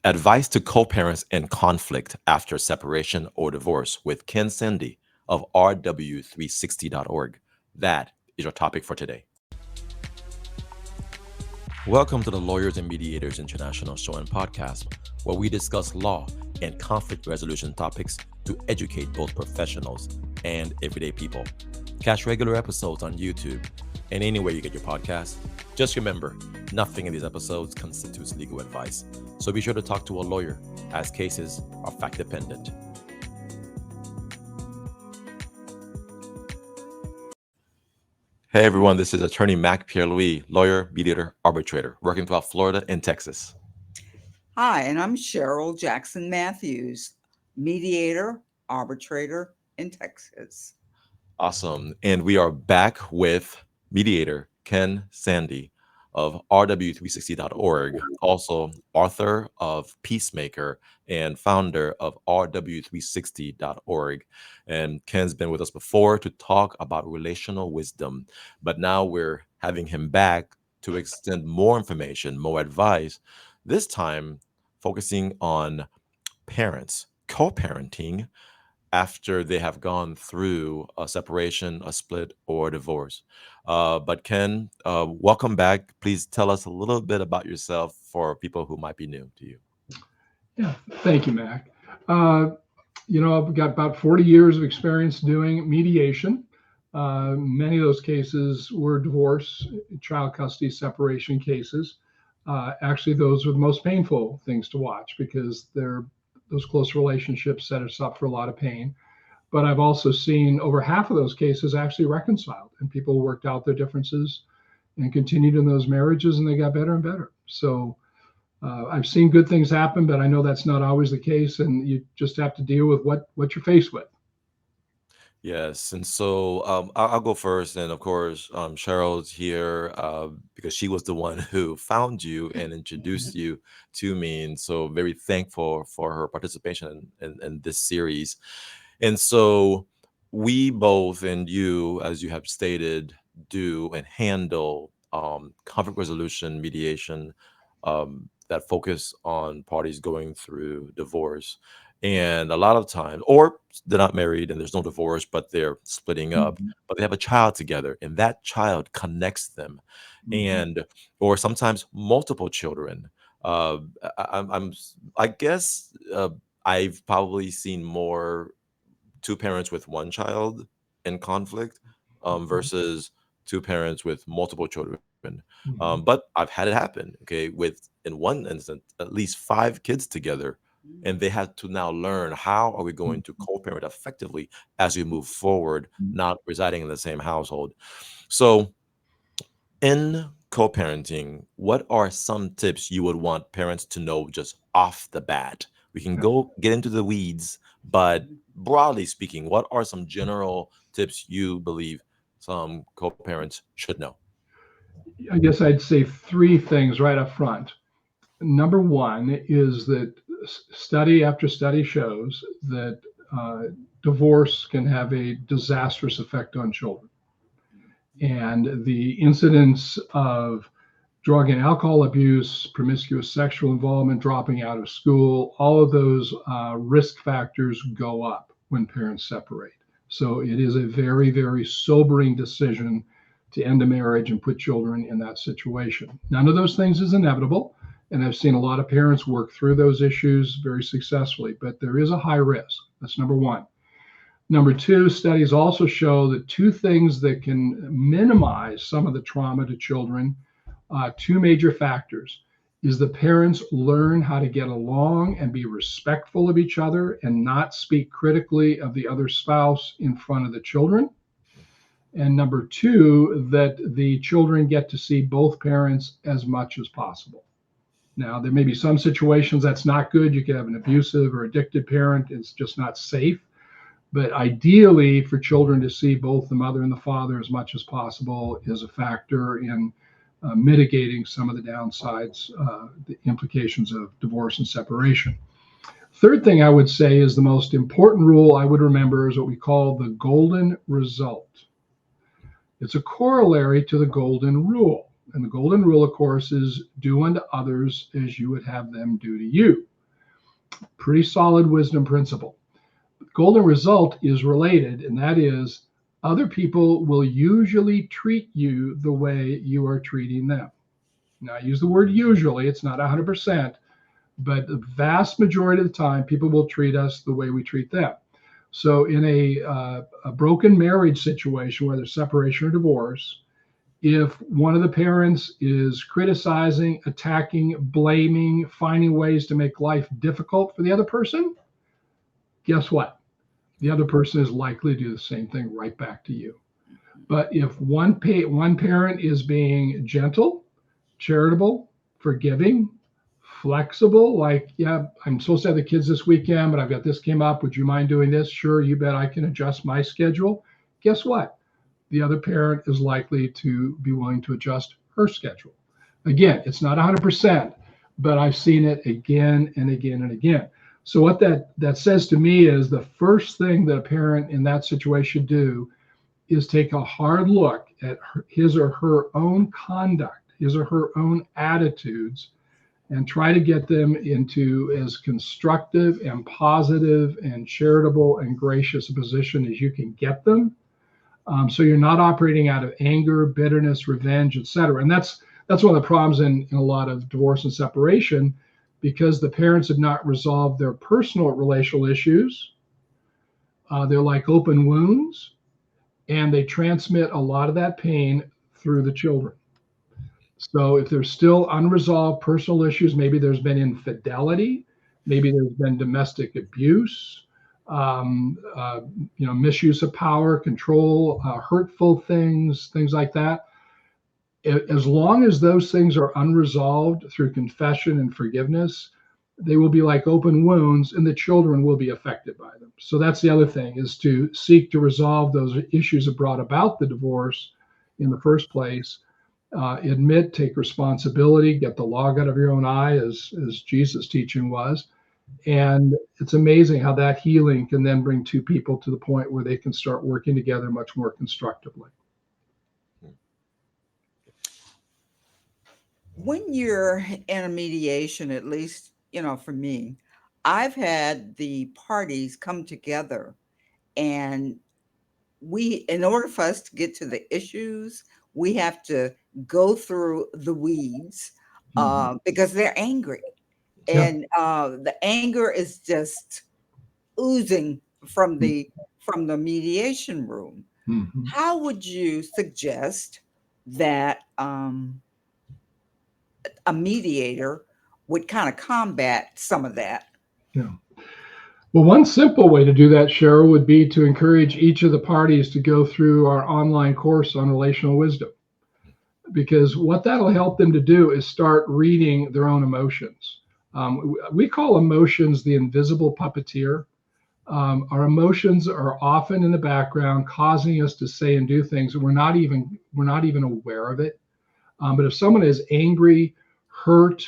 Advice to co-parents in conflict after separation or divorce with Ken Sande of RW360.org. That is our topic for today. Welcome to the Lawyers and Mediators International Show and Podcast, where we discuss law and conflict resolution topics to educate both professionals and everyday people. Catch regular episodes on YouTube and anywhere you get your podcasts. Just remember, nothing in these episodes constitutes legal advice, so be sure to talk to a lawyer, as cases are fact-dependent. Hey everyone, this is attorney Mac Pierre-Louis, lawyer, mediator, arbitrator, working throughout Florida and Texas. Hi, and I'm Sheryl Jackson-Matthews, mediator, arbitrator in Texas. Awesome. And we are back with mediator Ken Sande of RW360.org, also author of Peacemaker and founder of RW360.org. And Ken's been with us before to talk about relational wisdom, but now we're having him back to extend more information, more advice, this time focusing on parents, co-parenting after they have gone through a separation, a split, or a divorce. But Ken, welcome back. Please tell us a little bit about yourself for people who might be new to you. Yeah, thank you, Mac. I've got about 40 years of experience doing mediation. Many of those cases were divorce, child custody, separation cases. Actually, those are the most painful things to watch because those close relationships set us up for a lot of pain. But I've also seen over half of those cases actually reconciled, and people worked out their differences and continued in those marriages, and they got better and better. So I've seen good things happen, but I know that's not always the case, and you just have to deal with what you're faced with. Yes, and so I'll go first, and of course, Cheryl's here because she was the one who found you and introduced you to me, and so very thankful for her participation in this series. And so we both, and you, as you have stated, do and handle conflict resolution, mediation that focus on parties going through divorce. And a lot of times, or they're not married and there's no divorce, but they're splitting up, but they have a child together and that child connects them. And, or sometimes multiple children. I guess I've probably seen more two parents with one child in conflict versus two parents with multiple children. But I've had it happen, okay, with in one instance, at least 5 kids together, and they had to now learn how are we going to co-parent effectively as we move forward, not residing in the same household. So in co-parenting, what are some tips you would want parents to know just off the bat? We can go get into the weeds, but broadly speaking, what are some general tips you believe some co-parents should know? I guess I'd say 3 things right up front. Number one is that study after study shows that divorce can have a disastrous effect on children. And the incidence of drug and alcohol abuse, promiscuous sexual involvement, dropping out of school, all of those risk factors go up when parents separate. So it is a very, very sobering decision to end a marriage and put children in that situation. None of those things is inevitable. And I've seen a lot of parents work through those issues very successfully, but there is a high risk. That's number one. Number two, studies also show that 2 things that can minimize some of the trauma to children, 2 major factors, is the parents learn how to get along and be respectful of each other and not speak critically of the other spouse in front of the children. And number 2, that the children get to see both parents as much as possible. Now, there may be some situations that's not good. You could have an abusive or addicted parent. It's just not safe. But ideally, for children to see both the mother and the father as much as possible is a factor in mitigating some of the downsides, the implications of divorce and separation. Third thing I would say is the most important rule I would remember is what we call the golden result. It's a corollary to the golden rule. And the golden rule, of course, is do unto others as you would have them do to you. Pretty solid wisdom principle. Golden result is related, and that is other people will usually treat you the way you are treating them. Now, I use the word usually, it's not 100%, but the vast majority of the time, people will treat us the way we treat them. So in a broken marriage situation, whether separation or divorce, if one of the parents is criticizing, attacking, blaming, finding ways to make life difficult for the other person, guess what? The other person is likely to do the same thing right back to you. But if one parent is being gentle, charitable, forgiving, flexible, like, yeah, I'm supposed to have the kids this weekend, but I've got this came up. Would you mind doing this? Sure, you bet I can adjust my schedule. Guess what? The other parent is likely to be willing to adjust her schedule. Again, it's not 100%, but I've seen it again and again and again. So what that says to me is the first thing that a parent in that situation should do is take a hard look at his or her own conduct, his or her own attitudes, and try to get them into as constructive and positive and charitable and gracious a position as you can get them. So you're not operating out of anger, bitterness, revenge, etc. And that's one of the problems in a lot of divorce and separation, because the parents have not resolved their personal relational issues. They're like open wounds, and they transmit a lot of that pain through the children. So if there's still unresolved personal issues, maybe there's been infidelity, maybe there's been domestic abuse, misuse of power, control, hurtful things like that. As long as those things are unresolved through confession and forgiveness, they will be like open wounds, and the children will be affected by them. So that's the other thing, is to seek to resolve those issues that brought about the divorce in the first place. Admit, take responsibility, get the log out of your own eye, as Jesus' teaching was. And it's amazing how that healing can then bring two people to the point where they can start working together much more constructively. When you're in a mediation, at least, for me, I've had the parties come together, and in order for us to get to the issues, we have to go through the weeds because they're angry. Yeah. And the anger is just oozing from the mediation room. Mhm. How would you suggest that a mediator would kind of combat some of that? Yeah. Well, one simple way to do that, Sheryl, would be to encourage each of the parties to go through our online course on relational wisdom. Because what that'll help them to do is start reading their own emotions. We call emotions the invisible puppeteer. Our emotions are often in the background, causing us to say and do things, and we're not even aware of it. But if someone is angry, hurt,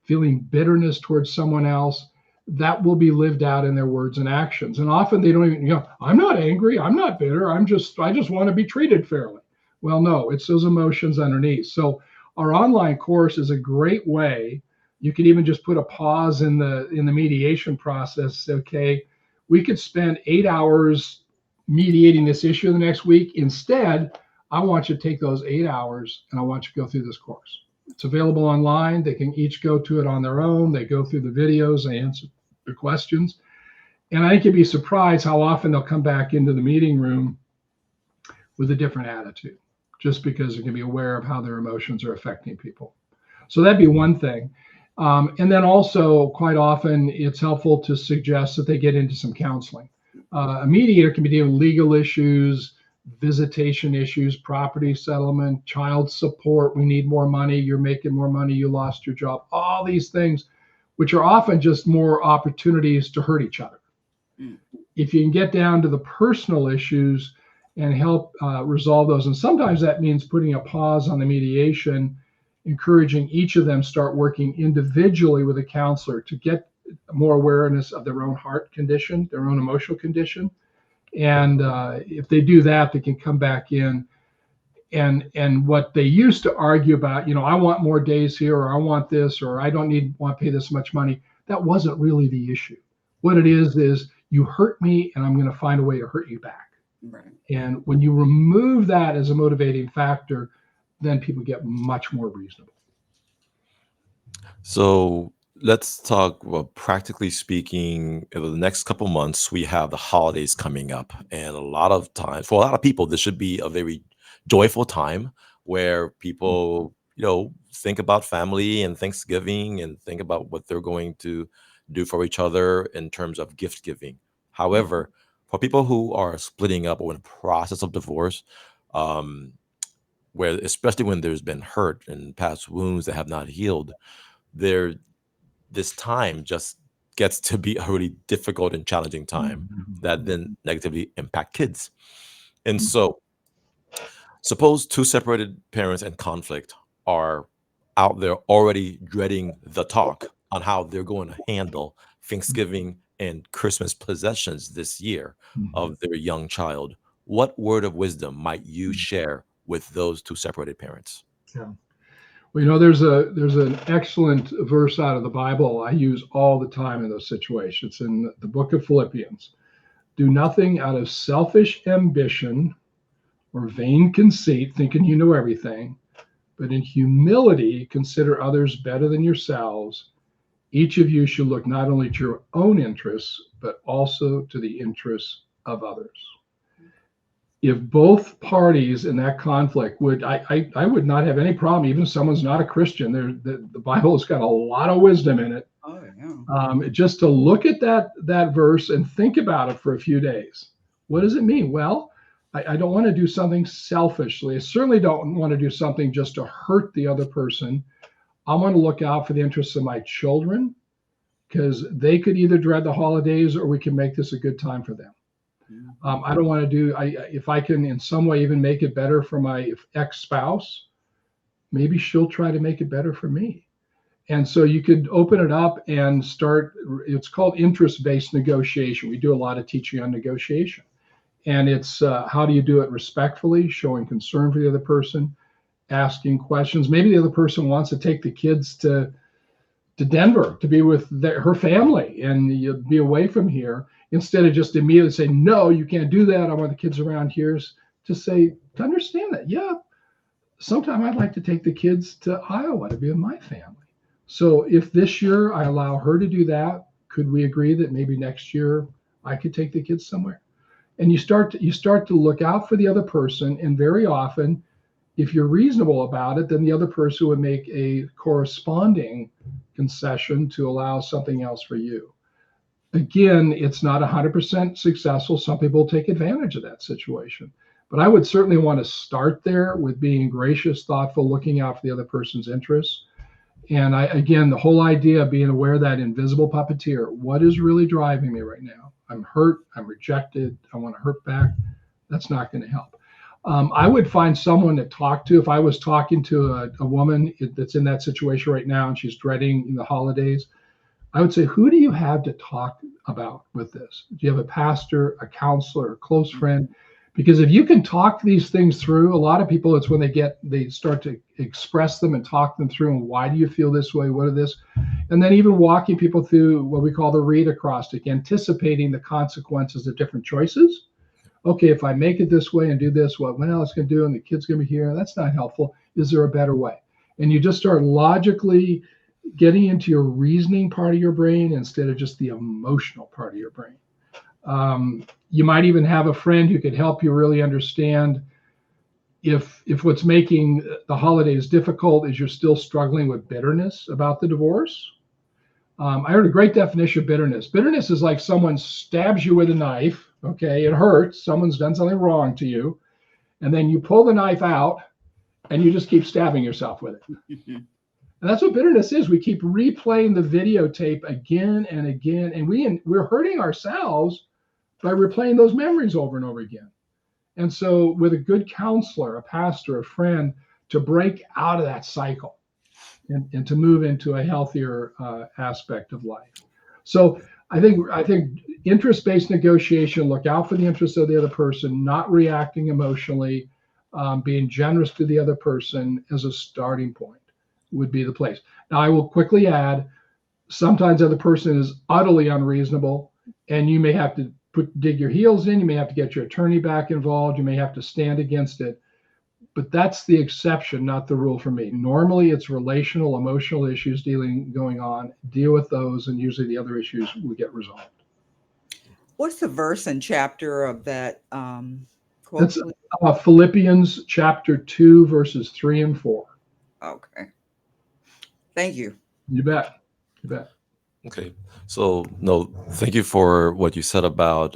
feeling bitterness towards someone else, that will be lived out in their words and actions. And often they don't even, I'm not angry, I'm not bitter, I just want to be treated fairly. Well, no, it's those emotions underneath. So our online course is a great way. You can even just put a pause in the mediation process. Okay, we could spend 8 hours mediating this issue the next week. Instead, I want you to take those 8 hours and I want you to go through this course. It's available online. They can each go to it on their own. They go through the videos, they answer the questions. And I think you'd be surprised how often they'll come back into the meeting room with a different attitude, just because they can be aware of how their emotions are affecting people. So that'd be one thing. And then also, quite often, it's helpful to suggest that they get into some counseling. A mediator can be dealing with legal issues, visitation issues, property settlement, child support. We need more money. You're making more money. You lost your job. All these things, which are often just more opportunities to hurt each other. If you can get down to the personal issues and help resolve those, and sometimes that means putting a pause on the mediation, encouraging each of them start working individually with a counselor to get more awareness of their own heart condition, their own emotional condition. And if they do that, they can come back in. And what they used to argue about, I want more days here, or I want this, or I don't want to pay this much money. that wasn't really the issue. What it is you hurt me and I'm going to find a way to hurt you back. Right. And when you remove that as a motivating factor, then people get much more reasonable. So let's talk, well, practically speaking, in the next couple months, we have the holidays coming up. And a lot of times, for a lot of people, this should be a very joyful time where people, think about family and Thanksgiving and think about what they're going to do for each other in terms of gift giving. However, for people who are splitting up or in the process of divorce, um, where especially when there's been hurt and past wounds that have not healed, there this time just gets to be a really difficult and challenging time that then negatively impact kids. And so suppose two separated parents in conflict are out there already dreading the talk on how they're going to handle Thanksgiving and Christmas possessions this year of their young child. What word of wisdom might you share with those two separated parents? Yeah. Well, there's an excellent verse out of the Bible I use all the time in those situations. In the book of Philippians, do nothing out of selfish ambition or vain conceit, thinking you know everything, but in humility consider others better than yourselves. Each of you should look not only to your own interests, but also to the interests of others. If both parties in that conflict would, I would not have any problem, even if someone's not a Christian. The Bible has got a lot of wisdom in it. Oh, yeah. Just to look at that verse and think about it for a few days. What does it mean? Well, I don't want to do something selfishly. I certainly don't want to do something just to hurt the other person. I want to look out for the interests of my children, because they could either dread the holidays or we can make this a good time for them. I don't want to do, if I can in some way even make it better for my ex-spouse, maybe she'll try to make it better for me. And so you could open it up and start, it's called interest-based negotiation. We do a lot of teaching on negotiation. And it's how do you do it respectfully, showing concern for the other person, asking questions. Maybe the other person wants to take the kids to Denver to be with her family and you be away from here, instead of just immediately saying, no, you can't do that. I want the kids around here. To say, to understand that, yeah, sometime I'd like to take the kids to Iowa to be with my family. So if this year I allow her to do that, could we agree that maybe next year I could take the kids somewhere? And you start to look out for the other person. And very often, if you're reasonable about it, then the other person would make a corresponding concession to allow something else for you. Again, it's not 100% successful. Some people take advantage of that situation. But I would certainly want to start there with being gracious, thoughtful, looking out for the other person's interests. And again, the whole idea of being aware of that invisible puppeteer, what is really driving me right now? I'm hurt, I'm rejected, I want to hurt back. That's not going to help. I would find someone to talk to. If I was talking to a woman that's in that situation right now and she's dreading the holidays, I would say, who do you have to talk about with this? Do you have a pastor, a counselor, a close friend? Because if you can talk these things through, a lot of people, it's when they start to express them and talk them through. And why do you feel this way? What are this? And then even walking people through what we call the read acrostic, anticipating the consequences of different choices. Okay, if I make it this way and do this, what else going to do? And the kid's going to be here. That's not helpful. Is there a better way? And you just start logically getting into your reasoning part of your brain instead of just the emotional part of your brain. You might even have a friend who could help you really understand if what's making the holidays difficult is you're still struggling with bitterness about the divorce. I heard a great definition of bitterness. Bitterness is like someone stabs you with a knife. Okay, it hurts. Someone's done something wrong to you. And then you pull the knife out and you just keep stabbing yourself with it. And that's what bitterness is. We keep replaying the videotape again and again. And we're hurting ourselves by replaying those memories over and over again. And so with a good counselor, a pastor, a friend, to break out of that cycle and to move into a healthier aspect of life. So I think interest-based negotiation, look out for the interests of the other person, not reacting emotionally, being generous to the other person as a starting point would be the place. Now, I will quickly add, Sometimes the other person is utterly unreasonable, and you may have to dig your heels in. You may have to get your attorney back involved. You may have to stand against it. But that's the exception, not the rule for me. Normally, it's relational, emotional issues going on. Deal with those, and usually the other issues will get resolved. What's the verse and chapter of that quote, That's please? Philippians chapter 2, verses 3 and 4. Okay. Thank you. You bet. You bet. Okay. So, no, thank you for what you said about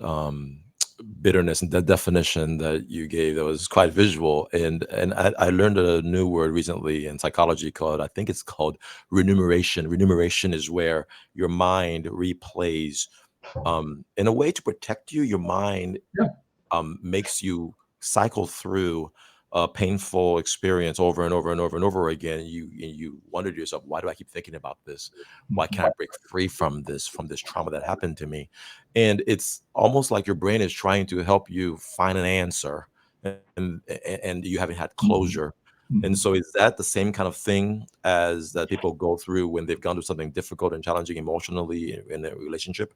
bitterness and the definition that you gave. That was quite visual, and I learned a new word recently in psychology called, I think it's called remuneration. Remuneration is where your mind replays, in a way to protect you. Your mind Yeah. makes you cycle through a painful experience over and over and over and over again. You wonder to yourself, why do I keep thinking about this? Why can't I break free from this trauma that happened to me? And it's almost like your brain is trying to help you find an answer, and and you haven't had closure. And Mhm. so, is that the same kind of thing as that people go through when they've gone through something difficult and challenging emotionally in a relationship?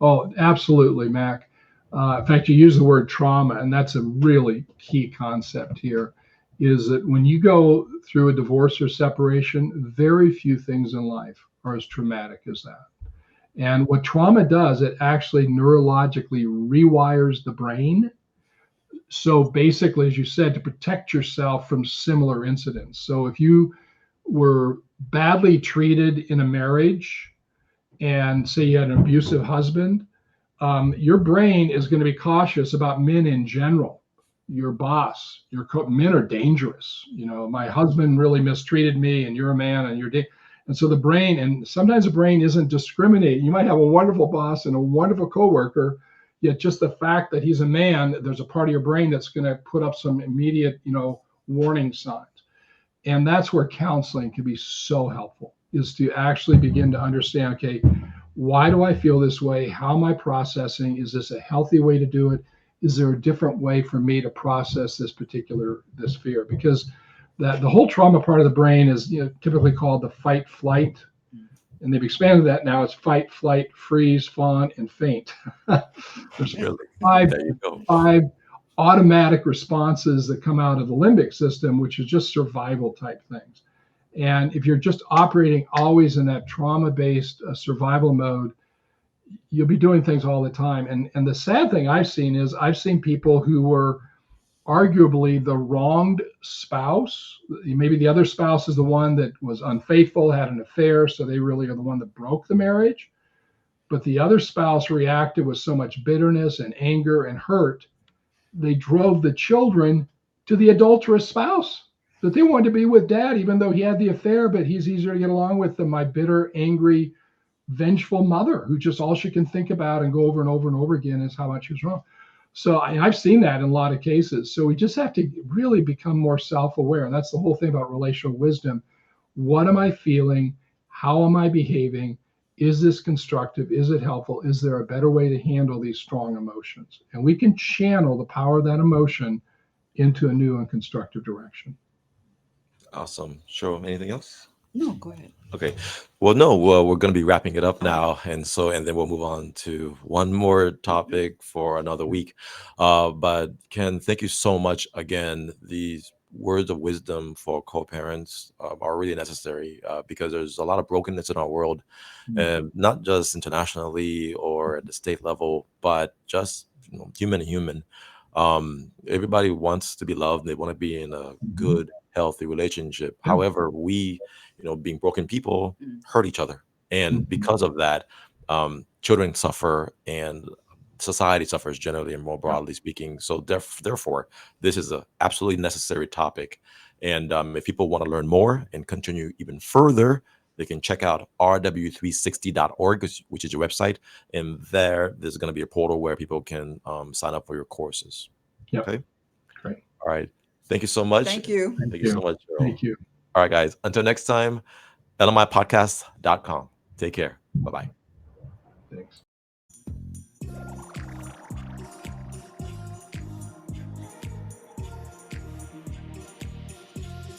Oh, absolutely, Mac. In fact, you use the word trauma, and that's a really key concept here. Is that when you go through a divorce or separation, very few things in life are as traumatic as that. And what trauma does, it actually neurologically rewires the brain. So basically, as you said, to protect yourself from similar incidents. So if you were badly treated in a marriage, and say you had an abusive husband, your brain is going to be cautious about men in general. Your boss, men are dangerous. My husband really mistreated me, and you're a man, and and so the brain, and sometimes the brain isn't discriminating. You might have a wonderful boss and a wonderful coworker, yet just the fact that he's a man, there's a part of your brain that's going to put up some immediate, warning signs. And that's where counseling can be so helpful, is to actually begin to understand, okay, why do I feel this way? How am I processing? Is this a healthy way to do it? Is there a different way for me to process this fear? Because the whole trauma part of the brain is typically called the fight flight, and they've expanded that now. It's fight flight, freeze, fawn, and faint. There's Really? five There you go. five automatic responses that come out of the limbic system, which is just survival type things. And if you're just operating always in that trauma-based survival mode, you'll be doing things all the time. And the sad thing I've seen is I've seen people who were arguably the wronged spouse. Maybe the other spouse is the one that was unfaithful, had an affair, so they really are the one that broke the marriage. But the other spouse reacted with so much bitterness and anger and hurt, they drove the children to the adulterous spouse, that they wanted to be with dad, even though he had the affair, but he's easier to get along with than my bitter, angry, vengeful mother, who just all she can think about and go over and over and over again is how much is wrong. So I've seen that in a lot of cases. So we just have to really become more self-aware. And that's the whole thing about relational wisdom. What am I feeling? How am I behaving? Is this constructive? Is it helpful? Is there a better way to handle these strong emotions? And we can channel the power of that emotion into a new and constructive direction. Awesome. Sure. Anything else? No, go ahead. Okay. Well, no, well, we're going to be wrapping it up now. And then we'll move on to one more topic for another week. But Ken, thank you so much again. These words of wisdom for co-parents are really necessary because there's a lot of brokenness in our world, not just internationally or at the state level, but just human to human. Everybody wants to be loved. They want to be in a good, healthy relationship. Yeah. However, we, being broken people, hurt each other, and because of that, children suffer, and society suffers generally and more broadly speaking. So therefore, this is a absolutely necessary topic. And if people want to learn more and continue even further, they can check out rw360.org, which is your website. And there's going to be a portal where people can sign up for your courses. Yep. Okay. Great. All right. Thank you so much. Thank you. Thank you so much, Cheryl. Thank you. All right, guys. Until next time, lmipodcast.com. Take care. Bye-bye. Thanks.